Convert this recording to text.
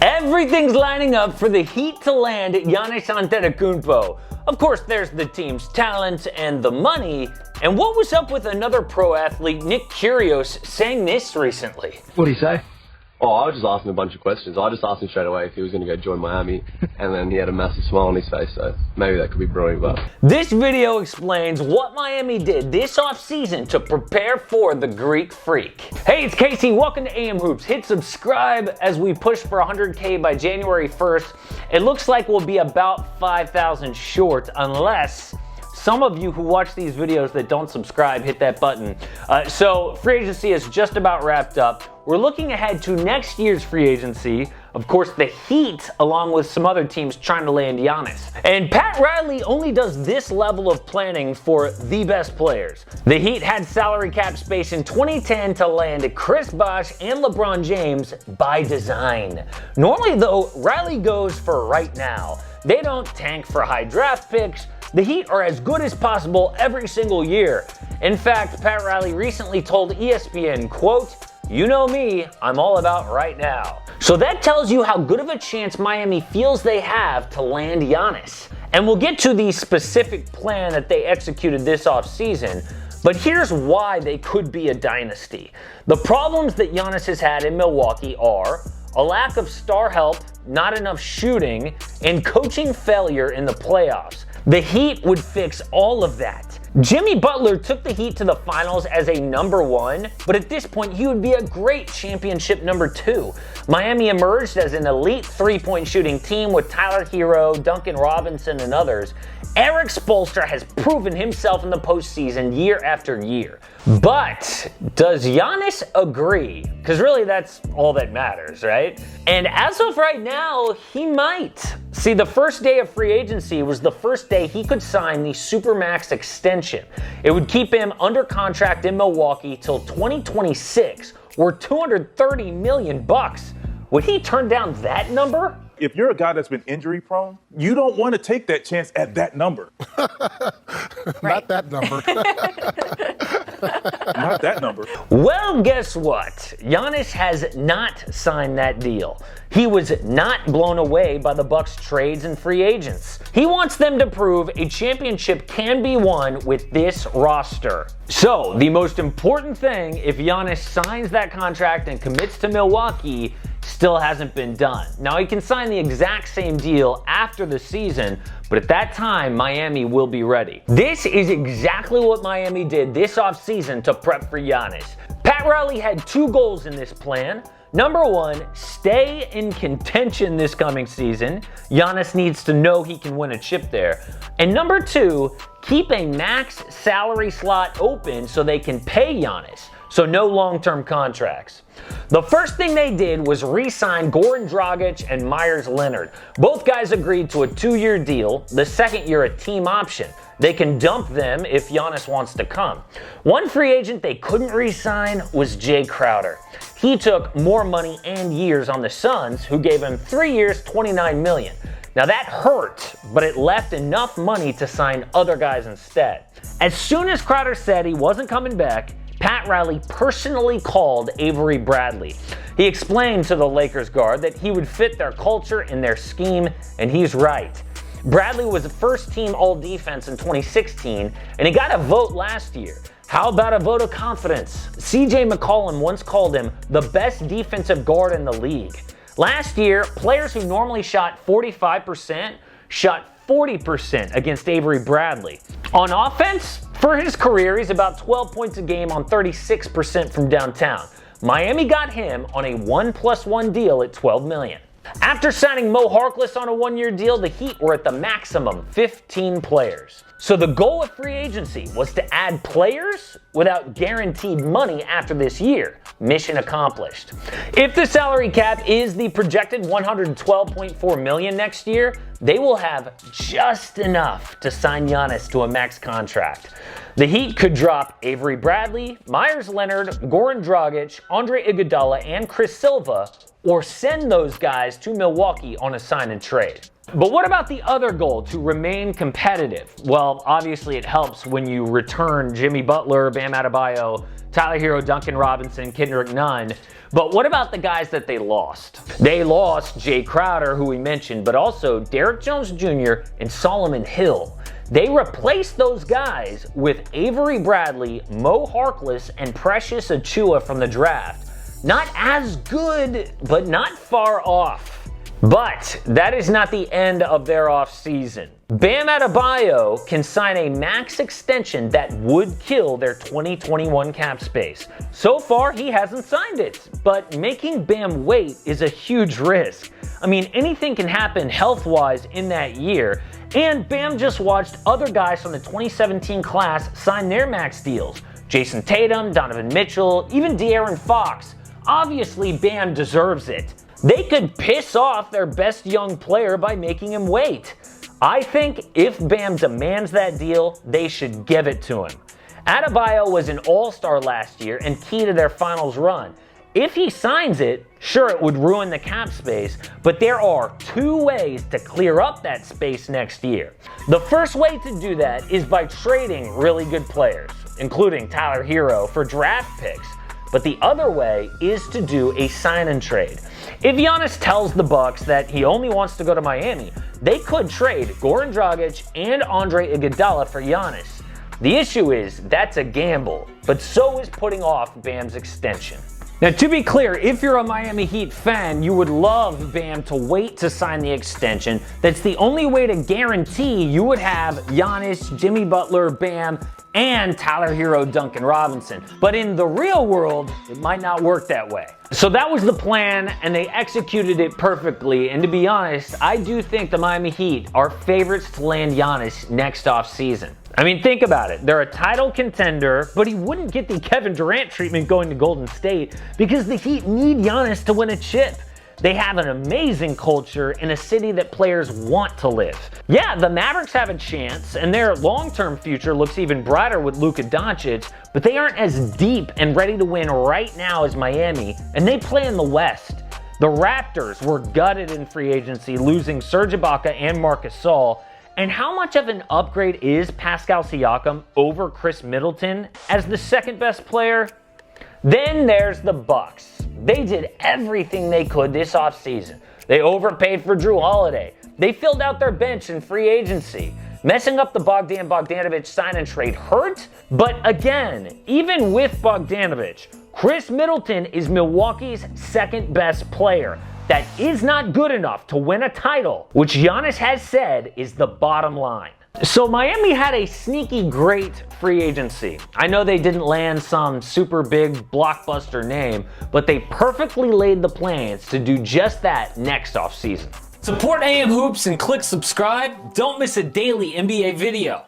Everything's lining up for the Heat to land Giannis Antetokounmpo. Of course, there's the team's talent and the money. And what was up with another pro athlete, Nick Kyrgios, saying this recently? What'd he say? Oh, I was just asking a bunch of questions. I just asked him straight away if he was going to go join Miami, and then he had a massive smile on his face, so maybe that could be brewing, but... This video explains what Miami did this offseason to prepare for the Greek Freak. Hey, it's Casey. Welcome to AM Hoops. Hit subscribe as we push for 100K by January 1st. It looks like we'll be about 5,000 short unless... some of you who watch these videos that don't subscribe, hit that button. So free agency is just about wrapped up. We're looking ahead to next year's free agency. Of course, the Heat, along with some other teams trying to land Giannis. And Pat Riley only does this level of planning for the best players. The Heat had salary cap space in 2010 to land Chris Bosh and LeBron James by design. Normally, though, Riley goes for right now. They don't tank for high draft picks. The Heat are as good as possible every single year. In fact, Pat Riley recently told ESPN, quote, "You know me, I'm all about right now." So that tells you how good of a chance Miami feels they have to land Giannis. And we'll get to the specific plan that they executed this offseason, but here's why they could be a dynasty. The problems that Giannis has had in Milwaukee are a lack of star help, not enough shooting, and coaching failure in the playoffs. The Heat would fix all of that. Jimmy Butler took the Heat to the finals as a number one, but at this point he would be a great championship number two. Miami emerged as an elite three-point shooting team with Tyler Hero, Duncan Robinson, and others. Eric Spoelstra has proven himself in the postseason year after year. But does Giannis agree? Because really that's all that matters, right? And as of right now, he might. See, the first day of free agency was the first day he could sign the supermax extension. It would keep him under contract in Milwaukee till 2026, or $230 million. Would he turn down that number? If you're a guy that's been injury prone, you don't want to take that chance at that number. Not that number. Not that number. Well, guess what? Giannis has not signed that deal. He was not blown away by the Bucks' trades and free agents. He wants them to prove a championship can be won with this roster. So, the most important thing, if Giannis signs that contract and commits to Milwaukee, still hasn't been done. Now, he can sign the exact same deal after the season, but at that time, Miami will be ready. This is exactly what Miami did this offseason to prep for Giannis. Pat Riley had two goals in this plan. Number one, stay in contention this coming season. Giannis needs to know he can win a chip there. And number two, keep a max salary slot open so they can pay Giannis. So no long-term contracts. The first thing they did was re-sign Goran Dragic and Meyers Leonard. Both guys agreed to a 2-year deal, the second year a team option. They can dump them if Giannis wants to come. One free agent they couldn't re-sign was Jay Crowder. He took more money and years on the Suns, who gave him 3 years, $29 million. Now that hurt, but it left enough money to sign other guys instead. As soon as Crowder said he wasn't coming back, Pat Riley personally called Avery Bradley. He explained to the Lakers guard that he would fit their culture and their scheme, and he's right. Bradley was a first-team All-Defense in 2016, and he got a vote last year. How about a vote of confidence? CJ McCollum once called him the best defensive guard in the league. Last year, players who normally shot 45% shot 40% against Avery Bradley. On offense, for his career, he's about 12 points a game on 36% from downtown. Miami got him on a 1+1 deal at $12 million. After signing Mo Harkless on a 1-year deal, the Heat were at the maximum 15 players. So the goal of free agency was to add players without guaranteed money after this year. Mission accomplished. If the salary cap is the projected $112.4 million next year, they will have just enough to sign Giannis to a max contract. The Heat could drop Avery Bradley, Meyers Leonard, Goran Dragic, Andre Iguodala, and Chris Silva, or send those guys to Milwaukee on a sign and trade. But what about the other goal, to remain competitive? Well, obviously it helps when you return Jimmy Butler, Bam Adebayo, Tyler Hero, Duncan Robinson, Kendrick Nunn. But what about the guys that they lost? They lost Jay Crowder, who we mentioned, but also Derrick Jones Jr. and Solomon Hill. They replaced those guys with Avery Bradley, Mo Harkless, and Precious Achiuwa from the draft. Not as good, but not far off. But that is not the end of their offseason. Bam Adebayo can sign a max extension that would kill their 2021 cap space. So far, he hasn't signed it, but making Bam wait is a huge risk. I mean, anything can happen health-wise in that year, and Bam just watched other guys from the 2017 class sign their max deals. Jason Tatum, Donovan Mitchell, even De'Aaron Fox. Obviously, Bam deserves it. They could piss off their best young player by making him wait. I think if Bam demands that deal, they should give it to him. Adebayo was an all-star last year and key to their finals run. If he signs it, sure, it would ruin the cap space, but there are two ways to clear up that space next year. The first way to do that is by trading really good players, including Tyler Hero, for draft picks. But the other way is to do a sign and trade. If Giannis tells the Bucks that he only wants to go to Miami, they could trade Goran Dragic and Andre Iguodala for Giannis. The issue is that's a gamble, but so is putting off Bam's extension. Now, to be clear, if you're a Miami Heat fan, you would love Bam to wait to sign the extension. That's the only way to guarantee you would have Giannis, Jimmy Butler, Bam, and Tyler Hero, Duncan Robinson. But in the real world, it might not work that way. So that was the plan, and they executed it perfectly. And to be honest, I do think the Miami Heat are favorites to land Giannis next offseason. I mean, think about it. They're a title contender, but he wouldn't get the Kevin Durant treatment going to Golden State because the Heat need Giannis to win a chip. They have an amazing culture in a city that players want to live. Yeah, the Mavericks have a chance, and their long-term future looks even brighter with Luka Doncic, but they aren't as deep and ready to win right now as Miami, and they play in the West. The Raptors were gutted in free agency, losing Serge Ibaka and Marc Gasol. And how much of an upgrade is Pascal Siakam over Chris Middleton as the second best player? Then there's the Bucks. They did everything they could this offseason. They overpaid for Drew Holiday. They filled out their bench in free agency. Messing up the Bogdanovich sign and trade hurt, but again, even with Bogdanovich, Chris Middleton is Milwaukee's second best player. That is not good enough to win a title, which Giannis has said is the bottom line. So Miami had a sneaky great free agency. I know they didn't land some super big blockbuster name, but they perfectly laid the plans to do just that next offseason. Support AM Hoops and click subscribe. Don't miss a daily NBA video.